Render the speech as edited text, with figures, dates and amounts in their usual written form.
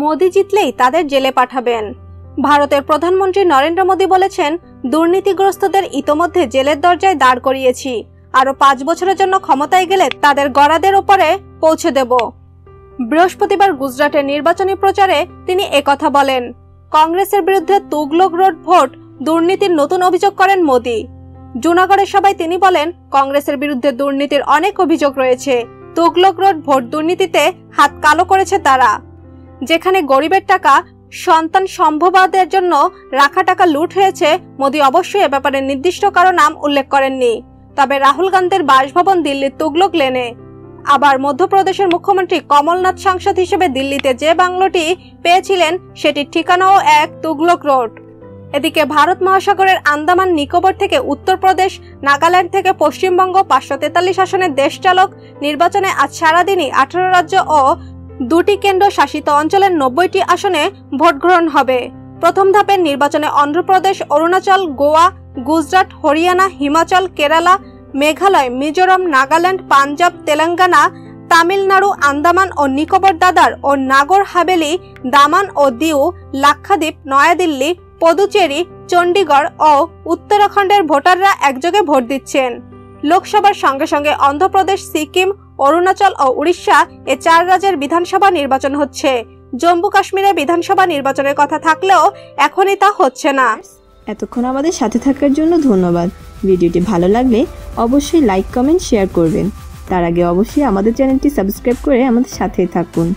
মোদি জিতলেই তাদের জেলে পাঠাবেন। ভারতের প্রধানমন্ত্রী নরেন্দ্র মোদি বলেছেন, দুর্নীতিগ্রস্তদের ইতোমধ্যে জেলের দরজায় দাঁড় করিয়েছি, আরো 5 বছরের জন্য ক্ষমতায় গেলে তাদের গড়াদের উপরে পৌঁছে দেব। বৃহস্পতিবার গুজরাটের নির্বাচনী প্রচারে তিনি একথা বলেন। কংগ্রেসের বিরুদ্ধে তুগলক রোড ভোট দুর্নীতির নতুন অভিযোগ করেন মোদি। জুনাগড়ের সভায় তিনি বলেন, কংগ্রেসের বিরুদ্ধে দুর্নীতির অনেক অভিযোগ রয়েছে। তুগলক রোড ভোট দুর্নীতিতে হাত কালো করেছে তারা। যেখানে গরিবের টাকা সন্তান সম্ভবাদের জন্য রাখা টাকা লুট হয়েছে, মোদি অবশ্যই এ ব্যাপারে নির্দিষ্ট কারো নাম উল্লেখ করেননি। তবে রাহুল গান্ধীর বাসভবন দিল্লির তুগলক লেনে। আবার মধ্যপ্রদেশের মুখ্যমন্ত্রী কমলনাথ সাংসদ হিসেবে দিল্লিতে যে বাংলোটি পেয়েছিলেন সেটির ঠিকানাও এক তুগলক রোড। এদিকে ভারত মহাসাগরের আন্দামান নিকোবর থেকে উত্তরপ্রদেশ, নাগাল্যান্ড থেকে পশ্চিমবঙ্গ 543 আসনের দেশচালক নির্বাচনে আজ সারাদিনই 18 রাজ্য ও 2টি কেন্দ্র শাসিত অঞ্চলের 90টি আসনে ভোট গ্রহণ হবে। প্রথম ধাপের নির্বাচনে অন্ধ্রপ্রদেশ, অরুণাচল, গোয়া, গুজরাট, হরিয়ানা, হিমাচল, কেরালা, মেঘালয়, মিজোরাম, নাগাল্যান্ড, পাঞ্জাব, তেলেঙ্গানা, তামিলনাড়ু, আন্দামান ও নিকোবর দাদার ও নাগর হাভেলি, দামান ও দিউ, লাক্ষাদ্বীপ, নয়াদিল্লি, পদুচেরি, চণ্ডীগড় ও উত্তরাখণ্ডের ভোটাররা একযোগে ভোট দিচ্ছেন। লোকসভার সঙ্গে সঙ্গে অন্ধ্রপ্রদেশ, সিকিম, অরুণাচল ও উড়িষ্যা এ 4 রাজ্যের বিধানসভা নির্বাচন হচ্ছে। জম্মু কাশ্মীরে বিধানসভা নির্বাচনের কথা থাকলেও এখনই তা হচ্ছে না। এতক্ষণ আমাদের সাথে থাকার জন্য ধন্যবাদ। ভিডিওটি ভালো লাগলে অবশ্যই লাইক, কমেন্ট, শেয়ার করবেন। তার আগে অবশ্যই আমাদের চ্যানেলটি সাবস্ক্রাইব করে আমাদের সাথেই থাকুন।